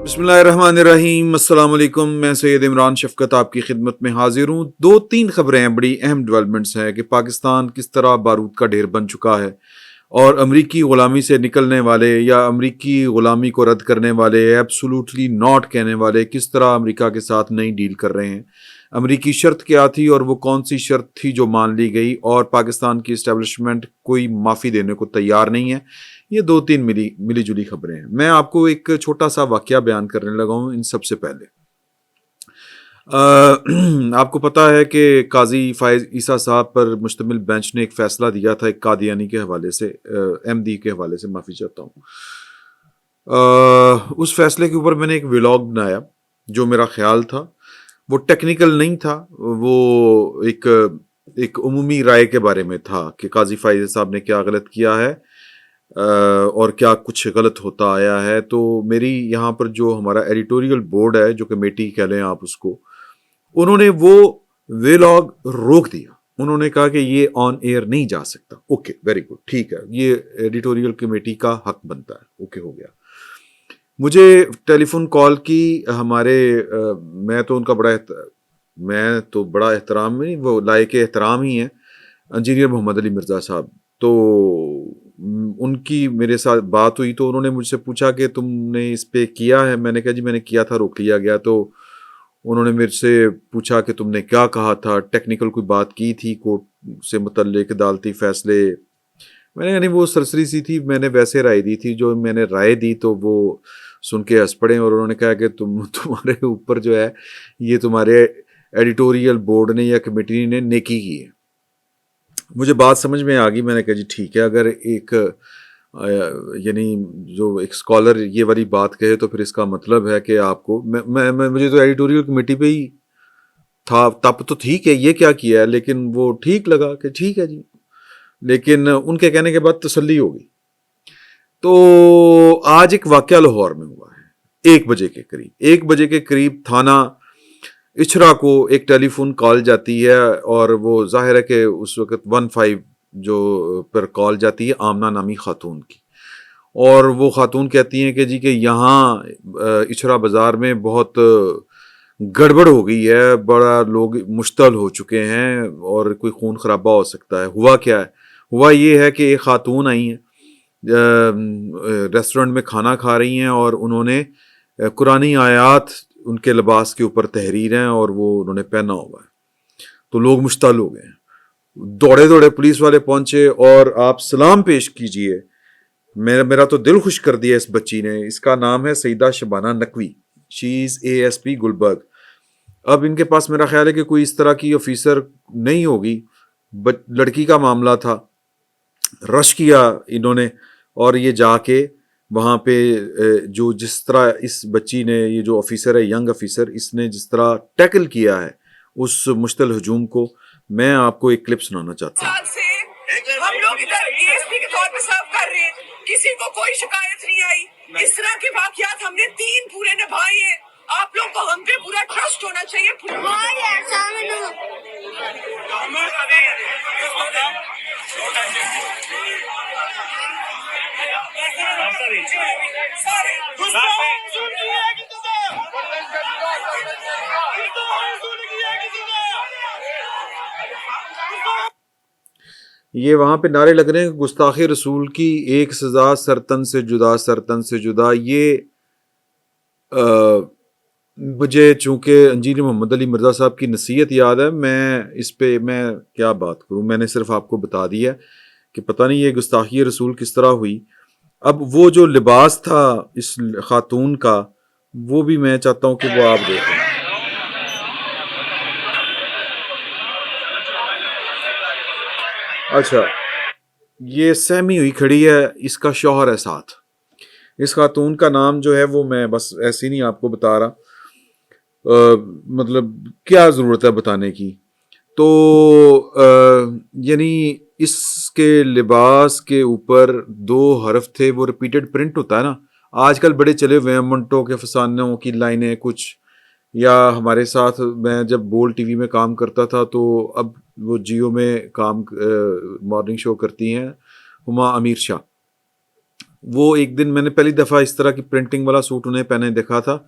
بسم اللہ الرحمن الرحیم، السلام علیکم۔ میں سید عمران شفقت آپ کی خدمت میں حاضر ہوں۔ 2-3 خبریں ہیں، بڑی اہم ڈیولپمنٹس ہیں کہ پاکستان کس طرح بارود کا ڈھیر بن چکا ہے اور امریکی غلامی سے نکلنے والے یا امریکی غلامی کو رد کرنے والے ایبسولوٹلی ناٹ کہنے والے کس طرح امریکہ کے ساتھ نئی ڈیل کر رہے ہیں۔ امریکی شرط کیا تھی اور وہ کون سی شرط تھی جو مان لی گئی، اور پاکستان کی اسٹیبلشمنٹ کوئی معافی دینے کو تیار نہیں ہے۔ یہ 2-3 ملی جلی خبریں ہیں۔ میں آپ کو ایک چھوٹا سا واقعہ بیان کرنے لگا ہوں۔ ان سب سے پہلے آپ کو پتا ہے کہ قاضی فائز عیسیٰ صاحب پر مشتمل بینچ نے ایک فیصلہ دیا تھا ایک قادیانی کے حوالے سے، ایم ڈی کے حوالے سے، معافی چاہتا ہوں۔ اس فیصلے کے اوپر میں نے ایک ولاگ بنایا جو میرا خیال تھا، وہ ٹیکنیکل نہیں تھا، وہ ایک عمومی رائے کے بارے میں تھا کہ قاضی فائز صاحب نے کیا غلط کیا ہے اور کیا کچھ غلط ہوتا آیا ہے۔ تو میری یہاں پر جو ہمارا ایڈیٹوریل بورڈ ہے، جو کمیٹی کہہ لیں آپ اس کو، انہوں نے وہ ویلاگ روک دیا۔ انہوں نے کہا کہ یہ آن ایئر نہیں جا سکتا۔ اوکے، ویری گڈ، ٹھیک ہے، یہ ایڈیٹوریل کمیٹی کا حق بنتا ہے۔ اوکے، ہو گیا۔ مجھے ٹیلی فون کال کی ہمارے میں تو بڑا احترام میں، وہ لائق احترام ہی ہیں، انجینئر محمد علی مرزا صاحب۔ تو ان کی میرے ساتھ بات ہوئی تو انہوں نے مجھ سے پوچھا کہ تم نے اس پہ کیا ہے؟ میں نے کہا جی میں نے کیا تھا، روک لیا گیا۔ تو انہوں نے میرے سے پوچھا کہ تم نے کیا کہا تھا، ٹیکنیکل کوئی بات کی تھی کورٹ سے متعلق، عدالتی فیصلے؟ میں نے یعنی وہ سرسری سی تھی، میں نے ویسے رائے دی تھی، جو میں نے رائے دی تو وہ سن کے ہنس پڑے، اور انہوں نے کہا کہ تمہارے اوپر جو ہے یہ تمہارے ایڈیٹوریل بورڈ نے یا کمیٹی نے نیکی کی ہے۔ مجھے بات سمجھ میں آ گئی۔ میں نے کہا جی ٹھیک ہے، اگر ایک یعنی جو ایک اسکالر یہ والی بات کہے تو پھر اس کا مطلب ہے کہ آپ کو مجھے تو ایڈیٹوریل کمیٹی پہ ہی تھا تب تو ٹھیک ہے یہ کیا کیا ہے، لیکن وہ ٹھیک لگا کہ ٹھیک ہے جی، لیکن ان کے کہنے کے بعد تسلی ہو گئی۔ تو آج ایک واقعہ لاہور میں ہوا ہے 1 بجے کے قریب تھانہ اچھرا کو ایک ٹیلی فون کال جاتی ہے، اور وہ ظاہر ہے کہ اس وقت 15 جو پر کال جاتی ہے آمنہ نامی خاتون کی، اور وہ خاتون کہتی ہیں کہ جی کہ یہاں اچھرا بازار میں بہت گڑبڑ ہو گئی ہے، بڑا لوگ مشتعل ہو چکے ہیں اور کوئی خون خرابہ ہو سکتا ہے۔ ہوا کیا ہے؟ ہوا یہ ہے کہ ایک خاتون آئی ہیں، ریسٹورنٹ میں کھانا کھا رہی ہیں، اور انہوں نے قرآنی آیات ان کے لباس کے اوپر تحریر ہیں اور وہ انہوں نے پہنا ہوا ہے۔ تو لوگ مشتعل ہو گئے ہیں، دوڑے پولیس والے پہنچے، اور آپ سلام پیش کیجئے، میرا تو دل خوش کر دیا اس بچی نے۔ اس کا نام ہے سیدہ شبانہ نقوی، شی از ASP گلبرگ۔ اب ان کے پاس میرا خیال ہے کہ کوئی اس طرح کی آفیسر نہیں ہوگی، لڑکی کا معاملہ تھا، رش کیا انہوں نے، اور یہ جا کے وہاں پہ جو جس طرح اس بچی نے، یہ جو آفیسر ہے ینگ آفیسر، اس نے جس طرح ٹیکل کیا ہے اس مشتعل ہجوم کو، میں آپ کو ایک کلپ سنانا چاہتا ہوں۔ ہم لوگ ادھر ASP کے طور پہ سرو کر رہے ہیں، کسی کو کوئی شکایت نہیں آئی۔ اس طرح کے واقعات ہم نے 3 پورے نبھائے ہیں۔ آپ لوگ کو ہم پہ پورا ٹرسٹ ہونا چاہیے۔ یہ وہاں پہ نعرے لگ رہے ہیں گستاخی رسول کی ایک سزا سرتن سے جدا۔ یہ مجھے چونکہ انجینئر محمد علی مرزا صاحب کی نصیحت یاد ہے، میں اس پہ میں کیا بات کروں، میں نے صرف آپ کو بتا دیا کہ پتہ نہیں یہ گستاخی رسول کس طرح ہوئی۔ اب وہ جو لباس تھا اس خاتون کا، وہ بھی میں چاہتا ہوں کہ وہ آپ دیکھیں۔ اچھا، یہ سہمی ہوئی کھڑی ہے، اس کا شوہر ہے ساتھ۔ اس خاتون کا نام جو ہے وہ میں بس ایسے نہیں آپ کو بتا رہا، مطلب کیا ضرورت ہے بتانے کی۔ تو یعنی اس کے لباس کے اوپر 2 حرف تھے، وہ ریپیٹڈ پرنٹ ہوتا ہے نا، آج کل بڑے چلے ہوئے ہیں منٹوں کے فسانوں کی لائنیں کچھ، یا ہمارے ساتھ میں جب بول ٹی وی میں کام کرتا تھا تو اب وہ جیو میں کام مارننگ شو کرتی ہیں ہما امیر شاہ، وہ ایک دن میں نے پہلی دفعہ اس طرح کی پرنٹنگ والا سوٹ انہیں پہنے دیکھا تھا.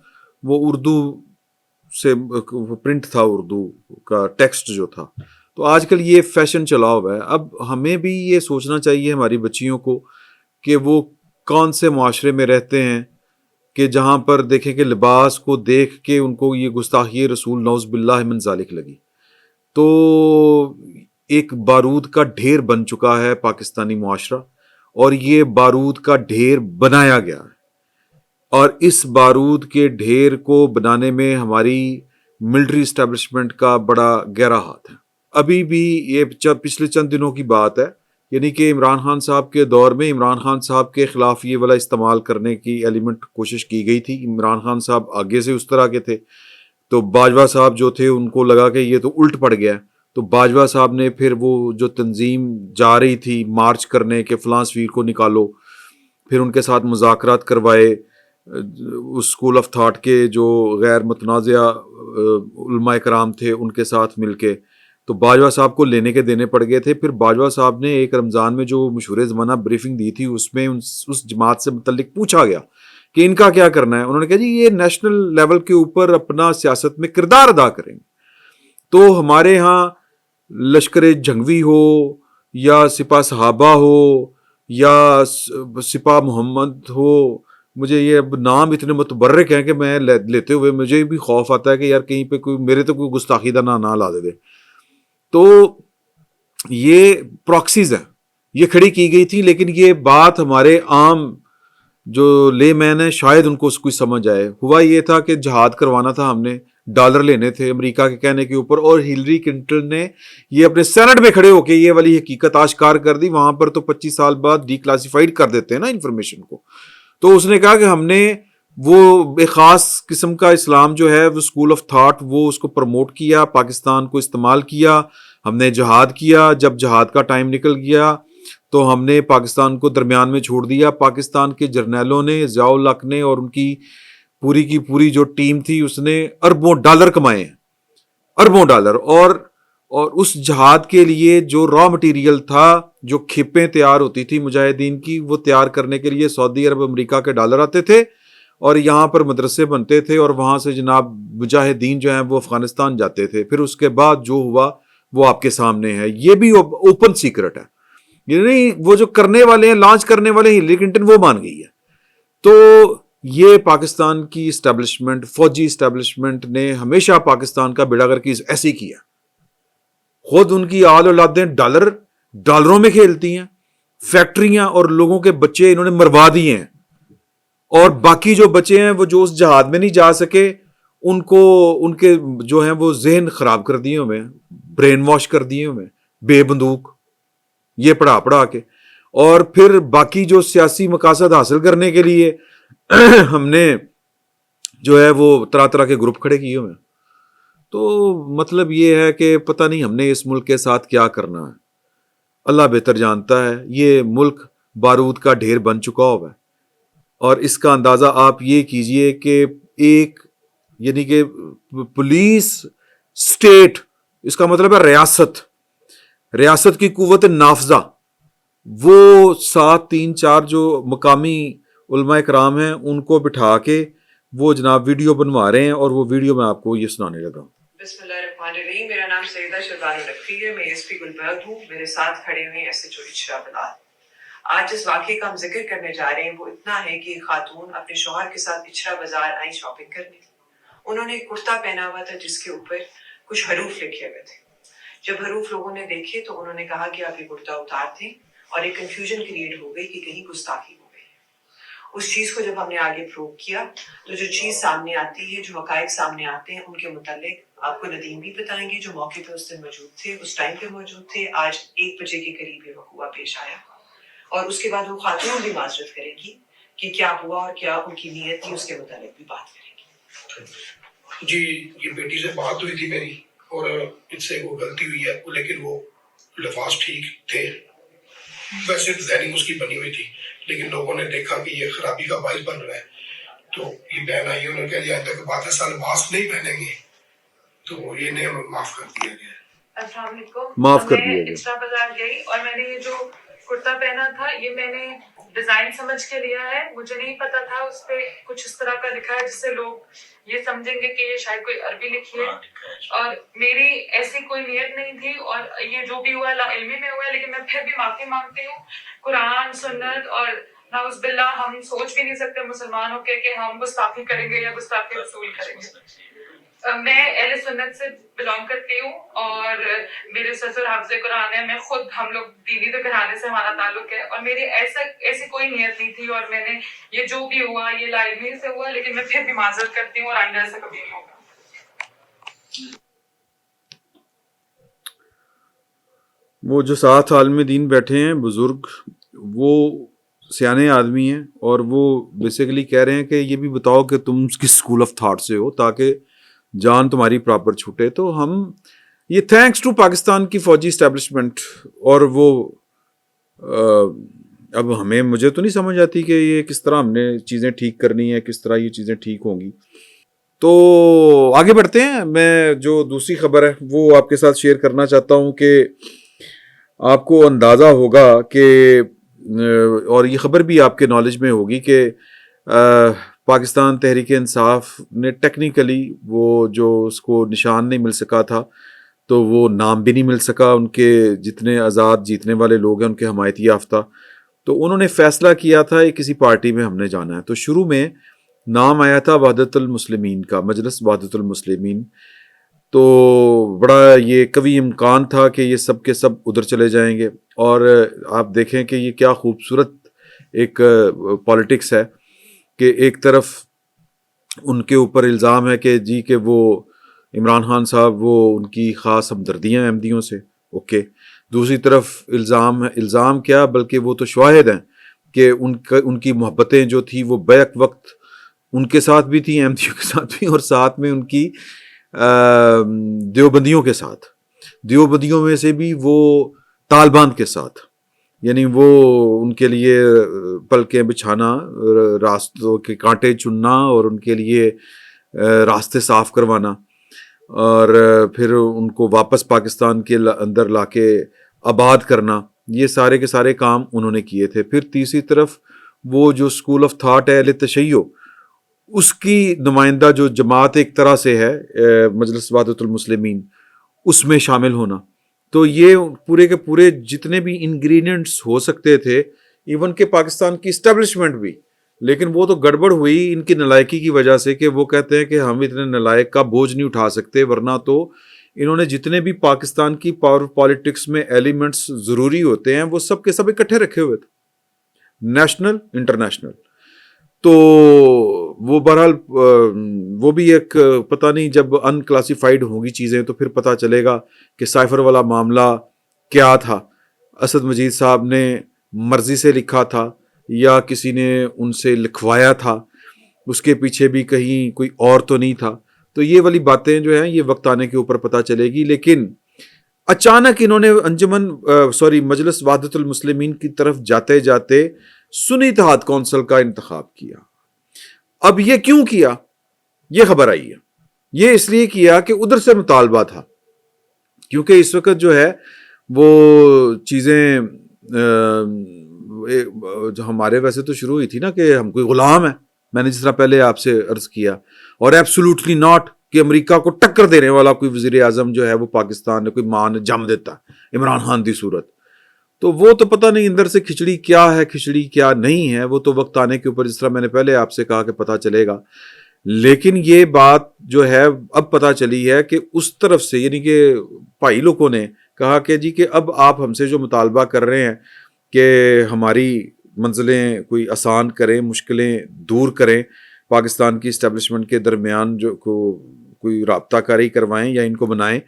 وہ اردو سے پرنٹ تھا, اردو کا ٹیکسٹ جو تھا. تو آج کل یہ فیشن چلا ہوا ہے. اب ہمیں بھی یہ سوچنا چاہیے ہماری بچیوں کو کہ وہ کون سے معاشرے میں رہتے ہیں کہ جہاں پر دیکھیں کہ لباس کو دیکھ کے ان کو یہ گستاخی رسول نعوذ باللہ من ذالک لگی. تو ایک بارود کا ڈھیر بن چکا ہے پاکستانی معاشرہ, اور یہ بارود کا ڈھیر بنایا گیا ہے, اور اس بارود کے ڈھیر کو بنانے میں ہماری ملٹری اسٹیبلشمنٹ کا بڑا گہرا ہاتھ ہے. ابھی بھی یہ پچھلے چند دنوں کی بات ہے, یعنی کہ عمران خان صاحب کے دور میں عمران خان صاحب کے خلاف یہ والا استعمال کرنے کی ایلیمنٹ کوشش کی گئی تھی. عمران خان صاحب آگے سے اس طرح کے تھے, تو باجوہ صاحب جو تھے ان کو لگا کہ یہ تو الٹ پڑ گیا. تو باجوہ صاحب نے پھر وہ جو تنظیم جا رہی تھی مارچ کرنے کے فلاں سفیر کو نکالو, پھر ان کے ساتھ مذاکرات کروائے اس اسکول آف تھاٹ کے جو غیر متنازعہ علماء کرام تھے ان کے ساتھ مل کے. تو باجوہ صاحب کو لینے کے دینے پڑ گئے تھے. پھر باجوہ صاحب نے ایک رمضان میں جو مشہور زمانہ بریفنگ دی تھی, اس میں اس جماعت سے متعلق پوچھا گیا کہ ان کا کیا کرنا ہے. انہوں نے کہا جی یہ نیشنل لیول کے اوپر اپنا سیاست میں کردار ادا کریں گے. تو ہمارے ہاں لشکر جھنگوی ہو یا سپاہ صحابہ ہو یا سپاہ محمد ہو, مجھے یہ اب نام اتنے متبرک ہیں کہ میں لیتے ہوئے مجھے بھی خوف آتا ہے کہ یار کہیں پہ کوئی میرے تو کوئی گستاخی دا نہ لا دے. تو یہ پراکسیز ہیں, یہ کھڑی کی گئی تھی, لیکن یہ بات ہمارے عام جو لے مین ہے شاید ان کو کوئی سمجھ آئے. ہوا یہ تھا کہ جہاد کروانا تھا, ہم نے ڈالر لینے تھے امریکہ کے کہنے کے اوپر, اور ہلری کلنٹن نے یہ اپنے سینٹ میں کھڑے ہو کے یہ والی حقیقت آشکار کر دی. وہاں پر تو 25 سال بعد ڈی کلاسیفائڈ کر دیتے ہیں نا انفارمیشن کو. تو اس نے کہا کہ ہم نے وہ ایک خاص قسم کا اسلام جو ہے وہ اسکول آف تھاٹ وہ اس کو پروموٹ کیا, پاکستان کو استعمال کیا, ہم نے جہاد کیا. جب جہاد کا ٹائم نکل گیا تو ہم نے پاکستان کو درمیان میں چھوڑ دیا. پاکستان کے جرنیلوں نے, ضیاء الحق نے اور ان کی پوری جو ٹیم تھی اس نے اربوں ڈالر کمائے ہیں, اربوں ڈالر. اور اس جہاد کے لیے جو را مٹیریل تھا, جو کھپیں تیار ہوتی تھی مجاہدین کی, وہ تیار کرنے کے لیے سعودی عرب امریکہ کے ڈالر آتے تھے, اور یہاں پر مدرسے بنتے تھے, اور وہاں سے جناب مجاہدین جو ہیں وہ افغانستان جاتے تھے. پھر اس کے بعد جو ہوا وہ آپ کے سامنے ہے. یہ بھی اوپن سیکرٹ ہے, یعنی وہ جو کرنے والے ہیں, لانچ کرنے والے ہیں ہلری کلنٹن, وہ مان گئی ہے. تو یہ پاکستان کی اسٹیبلشمنٹ, فوجی اسٹیبلشمنٹ نے ہمیشہ پاکستان کا بیڑا گرک ایسے کیا. خود ان کی آل اولادیں ڈالروں میں کھیلتی ہیں, فیکٹریاں اور لوگوں کے بچے انہوں نے مروا دیے ہیں, اور باقی جو بچے ہیں وہ جو اس جہاد میں نہیں جا سکے ان کو ان کے جو ہیں وہ ذہن خراب کر دیے ہوئے, برین واش کر دیے ہوئے, بے بندوق یہ پڑھا کے. اور پھر باقی جو سیاسی مقاصد حاصل کرنے کے لیے ہم نے جو ہے وہ طرح کے گروپ کھڑے کیے ہوئے. تو مطلب یہ ہے کہ پتہ نہیں ہم نے اس ملک کے ساتھ کیا کرنا ہے, اللہ بہتر جانتا ہے. یہ ملک بارود کا ڈھیر بن چکا ہوا ہے, اور اس کا اندازہ آپ یہ کیجئے کہ ایک یعنی کہ پولیس اسٹیٹ, اس کا مطلب ہے ریاست کی قوت نافذہ, وہ 7 3 4 جو مقامی علماء کرام ہیں ان کو بٹھا کے وہ جناب ویڈیو بنوا رہے ہیں, اور وہ ویڈیو میں آپ کو یہ سنانے لگا ہوں. بسم اللہ الرحمن الرحیم. میرا نام سیدہ شہزاد نقوی ہے, میں ایس پی گلبرگ ہوں. میرے ساتھ کھڑے ہوئے ایس ایچ او اچرا بلال. آج جس واقعے کا ہم ذکر کرنے جا رہے ہیں وہ اتنا ہے کہ ایک خاتون اپنے شوہر کے ساتھ اچرا بازار آئی شاپنگ کرنے. انہوں نے ایک کرتا پہنا ہوا تھا جس کے اوپر کچھ حروف لکھے ہوئے تھے. جب حروف لوگوں نے دیکھے تو انہوں نے کہا کہ آپ یہ کرتا اتار دیں, اور ایک کنفیوژن کریٹ ہو گئی کہ کہیں گستاخی ہو گئی. اس چیز کو جب ہم نے آگے پروو کیا تو جو چیز سامنے آتی ہے, جو حقائق سامنے آتے ہیں, ان کے متعلق آپ کو ندیم بھی بتائیں گے جو موقع پہ اس دن موجود تھے, اس ٹائم پہ موجود تھے. آج 1 بجے کے قریب یہ وقوع پیش آیا, اور اس کے بعد وہ خاتون بھی معذرت کرے گی کہ کیا ہوا اور کیا ان کی نیت تھی, اس کے متعلق بھی بات کرے گی. جی یہ بیٹی سے بات ہوئی تھی میری, اور اس سے وہ غلطی ہوئی ہے, لیکن وہ لفاظ ٹھیک تھے, ویسے ڈیزائننگ اس کی بنی ہوئی تھی, لیکن لوگوں نے دیکھا کہ یہ خرابی کا باعث بن رہا ہے. تو یہ بہن آئی, انہوں نے کہا آئندہ کے بعد ایسا لباس نہیں پہنیں گے, تو یہ نہیں معاف کر دیا گیا. السلام علیکم. معاف کر دیا میں گیا. اچرا بازار گئی اور میں نے یہ جو کرتا پہنا تھا یہ میں نے ڈیزائن سمجھ کے لیا ہے. مجھے نہیں پتا تھا اس پہ کچھ اس طرح کا لکھا ہے جس سے لوگ یہ سمجھیں گے کہ یہ شاید کوئی عربی لکھی ہے, اور میری ایسی کوئی نیت نہیں تھی, اور یہ جو بھی ہوا لا علمی میں ہوا ہے. لیکن میں پھر بھی معافی مانگتی ہوں. قرآن سنت اور نعوذ باللہ ہم سوچ بھی نہیں سکتے مسلمان ہو کے کہ ہم گستاخی کریں گے یا گستاخی رسول کریں گے. میں اہل سنت سے بلانگ کرتی ہوں, اور میرے سسر حافظ قرآن ہے. میں خود, ہم لوگ دینی تو گھرانے سے ہمارا تعلق ہے, اور میری ایسی کوئی نیت نہیں تھی, اور میں نے یہ جو بھی ہوا یہ لا علمی سے ہوا. لیکن میں پھر بھی معذرت کرتی ہوں, اور آئندہ ایسا کبھی نہیں ہوگا. وہ جو ساتھ عالم دین بیٹھے ہیں بزرگ, وہ سیانے آدمی ہیں, اور وہ بیسیکلی کہہ رہے ہیں کہ یہ بھی بتاؤ کہ تم کس اسکول آف تھاٹ سے ہو تاکہ جان تمہاری پراپر چھوٹے. تو ہم یہ تھینکس ٹو پاکستان کی فوجی اسٹیبلشمنٹ, اور وہ اب مجھے تو نہیں سمجھ آتی کہ یہ کس طرح ہم نے چیزیں ٹھیک کرنی ہیں, کس طرح یہ چیزیں ٹھیک ہوں گی. تو آگے بڑھتے ہیں. میں جو دوسری خبر ہے وہ آپ کے ساتھ شیئر کرنا چاہتا ہوں کہ آپ کو اندازہ ہوگا کہ, اور یہ خبر بھی آپ کے نالج میں ہوگی کہ پاکستان تحریک انصاف نے ٹیکنیکلی وہ جو اس کو نشان نہیں مل سکا تھا, تو وہ نام بھی نہیں مل سکا. ان کے جتنے آزاد جیتنے والے لوگ ہیں ان کے حمایتی یافتہ, تو انہوں نے فیصلہ کیا تھا کسی پارٹی میں ہم نے جانا ہے. تو شروع میں نام آیا تھا وحدت المسلمین کا, مجلس وحدت المسلمین. تو بڑا یہ قوی امکان تھا کہ یہ سب کے سب ادھر چلے جائیں گے. اور آپ دیکھیں کہ یہ کیا خوبصورت ایک پالیٹکس ہے کہ ایک طرف ان کے اوپر الزام ہے کہ جی کہ وہ عمران خان صاحب وہ ان کی خاص ہمدردیاں احمدیوں سے, اوکے. دوسری طرف الزام کیا بلکہ وہ تو شواہد ہیں کہ ان کی محبتیں جو تھی وہ بیک وقت ان کے ساتھ بھی تھیں, احمدیوں کے ساتھ بھی, اور ساتھ میں ان کی دیوبندیوں کے ساتھ, دیوبندیوں میں سے بھی وہ طالبان کے ساتھ. یعنی وہ ان کے لیے پلکیں بچھانا, راستوں کے کانٹے چننا, اور ان کے لیے راستے صاف کروانا, اور پھر ان کو واپس پاکستان کے اندر لا کے آباد کرنا. یہ سارے کے سارے کام انہوں نے کیے تھے. پھر تیسری طرف وہ جو اسکول آف تھاٹ ہے اہل تشیع, اس کی نمائندہ جو جماعت ایک طرح سے ہے مجلس وحدت المسلمین, اس میں شامل ہونا. تو یہ پورے کے پورے جتنے بھی انگریڈینٹس ہو سکتے تھے, ایون کہ پاکستان کی اسٹیبلشمنٹ بھی, لیکن وہ تو گڑبڑ ہوئی ان کی نالائکی کی وجہ سے کہ وہ کہتے ہیں کہ ہم اتنے نالائق کا بوجھ نہیں اٹھا سکتے, ورنہ تو انہوں نے جتنے بھی پاکستان کی پاور پالیٹکس میں ایلیمنٹس ضروری ہوتے ہیں وہ سب کے سب اکٹھے رکھے ہوئے تھے, نیشنل انٹرنیشنل. تو وہ بہرحال وہ بھی ایک پتہ نہیں, جب ان کلاسیفائڈ ہوں گی چیزیں تو پھر پتہ چلے گا کہ سائفر والا معاملہ کیا تھا. اسد مجید صاحب نے مرضی سے لکھا تھا یا کسی نے ان سے لکھوایا تھا, اس کے پیچھے بھی کہیں کوئی اور تو نہیں تھا. تو یہ والی باتیں جو ہیں یہ وقت آنے کے اوپر پتہ چلے گی. لیکن اچانک انہوں نے مجلس وحدت المسلمین کی طرف جاتے جاتے سنی اتحاد کونسل کا انتخاب کیا. اب یہ کیوں کیا, یہ خبر آئی ہے. یہ اس لیے کیا کہ ادھر سے مطالبہ تھا, کیونکہ اس وقت جو ہے وہ چیزیں جو ہمارے ویسے تو شروع ہوئی تھی نا کہ ہم کوئی غلام ہیں, میں نے جس طرح پہلے آپ سے عرض کیا, اور ایبسولوٹلی ناٹ کہ امریکہ کو ٹکر دینے والا کوئی وزیر اعظم جو ہے وہ پاکستان نے کوئی مان جم دیتا ہے عمران خان دی صورت. تو وہ تو پتہ نہیں اندر سے کھچڑی کیا ہے کھچڑی کیا نہیں ہے, وہ تو وقت آنے کے اوپر جس طرح میں نے پہلے آپ سے کہا کہ پتہ چلے گا. لیکن یہ بات جو ہے اب پتہ چلی ہے کہ اس طرف سے یعنی کہ بھائی لوگوں نے کہا کہ جی کہ اب آپ ہم سے جو مطالبہ کر رہے ہیں کہ ہماری منزلیں کوئی آسان کریں, مشکلیں دور کریں, پاکستان کی اسٹیبلشمنٹ کے درمیان جو کوئی رابطہ کاری کروائیں یا ان کو بنائیں,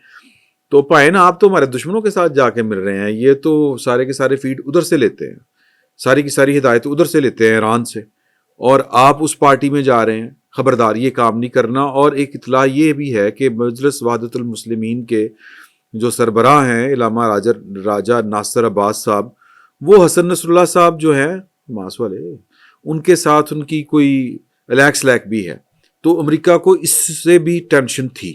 تو پائے نا آپ تو ہمارے دشمنوں کے ساتھ جا کے مل رہے ہیں. یہ تو سارے کے سارے فیڈ ادھر سے لیتے ہیں, ساری کی ساری ہدایت ادھر سے لیتے ہیں ایران سے, اور آپ اس پارٹی میں جا رہے ہیں. خبردار یہ کام نہیں کرنا. اور ایک اطلاع یہ بھی ہے کہ مجلس وحدت المسلمین کے جو سربراہ ہیں علامہ راجہ ناصر عباس صاحب, وہ حسن نصر اللہ صاحب جو ہیں ماس والے, ان کے ساتھ ان کی کوئی الیکس لیک بھی ہے. تو امریکہ کو اس سے بھی ٹینشن تھی.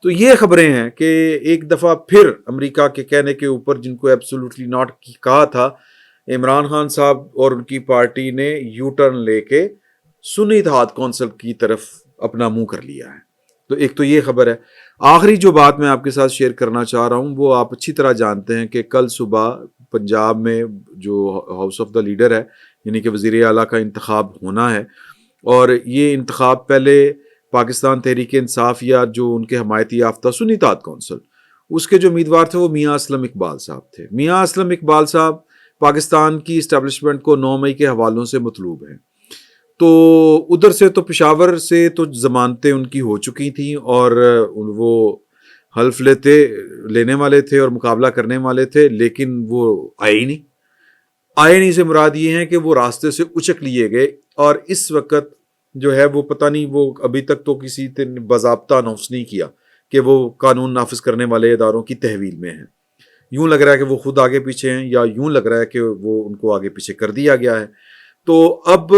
تو یہ خبریں ہیں کہ ایک دفعہ پھر امریکہ کے کہنے کے اوپر, جن کو ایبسولوٹلی ناٹ کہا تھا عمران خان صاحب اور ان کی پارٹی نے یو ٹرن لے کے سنی اتحاد کونسل کی طرف اپنا منہ کر لیا ہے. تو ایک تو یہ خبر ہے. آخری جو بات میں آپ کے ساتھ شیئر کرنا چاہ رہا ہوں وہ آپ اچھی طرح جانتے ہیں کہ کل صبح پنجاب میں جو ہاؤس آف دا لیڈر ہے یعنی کہ وزیر اعلیٰ کا انتخاب ہونا ہے, اور یہ انتخاب پہلے پاکستان تحریک انصاف یا جو ان کے حمایتی یافتہ سنی اتحاد کونسل اس کے جو امیدوار تھے وہ میاں اسلم اقبال صاحب تھے. میاں اسلم اقبال صاحب پاکستان کی اسٹیبلشمنٹ کو 9 مئی کے حوالوں سے مطلوب ہیں. تو ادھر سے تو پشاور سے تو ضمانتیں ان کی ہو چکی تھیں اور وہ حلف لینے والے تھے اور مقابلہ کرنے والے تھے, لیکن وہ آئے ہی نہیں. آئے نہیں سے مراد یہ ہے کہ وہ راستے سے اچک لیے گئے, اور اس وقت جو ہے وہ پتہ نہیں, وہ ابھی تک تو کسی نے باضابطہ اناؤنس نہیں کیا کہ وہ قانون نافذ کرنے والے اداروں کی تحویل میں ہیں. یوں لگ رہا ہے کہ وہ خود آگے پیچھے ہیں, یا یوں لگ رہا ہے کہ وہ ان کو آگے پیچھے کر دیا گیا ہے. تو اب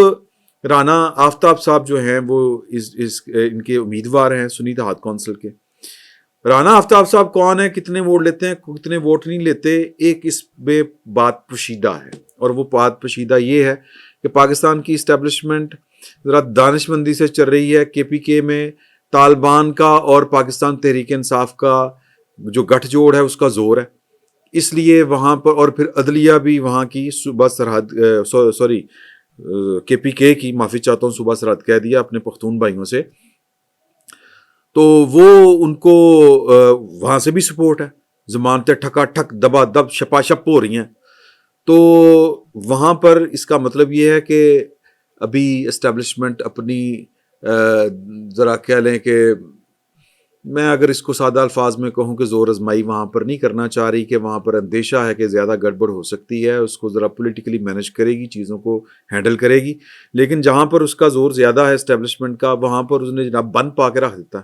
رانا آفتاب صاحب جو ہیں وہ ان کے امیدوار ہیں سنی اتحاد کونسل کے. رانا آفتاب صاحب کون ہیں, کتنے ووٹ لیتے ہیں, کتنے ووٹ نہیں لیتے, ایک اس بے بات پوشیدہ ہے, اور وہ بات پوشیدہ یہ ہے کہ پاکستان کی اسٹیبلشمنٹ ذرا دانش مندی سے چل رہی ہے. کے پی کے میں طالبان کا اور پاکستان تحریک انصاف کا جو گٹھ جوڑ ہے اس کا زور ہے, اس لیے وہاں پر, اور پھر عدلیہ بھی وہاں کی صوبہ سرحد کے پی کے کی, معافی چاہتا ہوں صوبہ سرحد کہہ دیا اپنے پختون بھائیوں سے, تو وہ ان کو وہاں سے بھی سپورٹ ہے. ضمانتیں ٹھکا ٹھک دبا دب شپا شپ ہو رہی ہیں. تو وہاں پر اس کا مطلب یہ ہے کہ ابھی اسٹیبلشمنٹ اپنی ذرا کہہ لیں کہ میں اگر اس کو سادہ الفاظ میں کہوں کہ زور آزمائی وہاں پر نہیں کرنا چاہ رہی, کہ وہاں پر اندیشہ ہے کہ زیادہ گڑبڑ ہو سکتی ہے, اس کو ذرا پولیٹیکلی مینج کرے گی, چیزوں کو ہینڈل کرے گی. لیکن جہاں پر اس کا زور زیادہ ہے اسٹیبلشمنٹ کا, وہاں پر اس نے جناب بند پا کے رکھ دیتا ہے.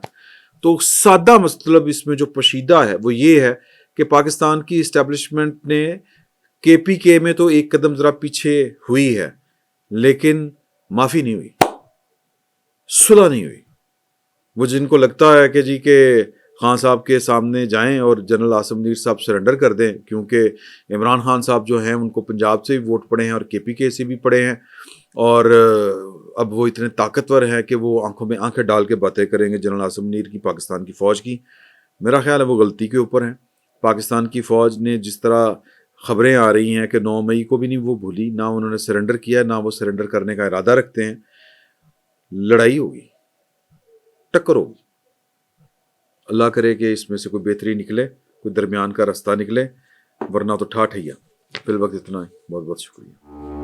تو سادہ مطلب اس میں جو پوشیدہ ہے وہ یہ ہے کہ پاکستان کی اسٹیبلشمنٹ نے کے پی کے میں تو ایک قدم ذرا پیچھے ہوئی ہے, لیکن معافی نہیں ہوئی, صلح نہیں ہوئی. وہ جن کو لگتا ہے کہ جی کہ خان صاحب کے سامنے جائیں اور جنرل عاصم منیر صاحب سرنڈر کر دیں, کیونکہ عمران خان صاحب جو ہیں ان کو پنجاب سے بھی ووٹ پڑے ہیں اور کے پی کے سے بھی پڑے ہیں, اور اب وہ اتنے طاقتور ہیں کہ وہ آنکھوں میں آنکھیں ڈال کے باتیں کریں گے جنرل عاصم منیر کی, پاکستان کی فوج کی. میرا خیال ہے وہ غلطی کے اوپر ہیں. پاکستان کی فوج نے جس طرح خبریں آ رہی ہیں کہ 9 مئی کو بھی نہیں وہ بھولی, نہ انہوں نے سرنڈر کیا, نہ وہ سرنڈر کرنے کا ارادہ رکھتے ہیں. لڑائی ہوگی, ٹکر ہوگی. اللہ کرے کہ اس میں سے کوئی بہتری نکلے, کوئی درمیان کا راستہ نکلے, ورنہ تو ٹھاٹھ ہی ہے. فی الوقت اتنا ہے. بہت بہت شکریہ.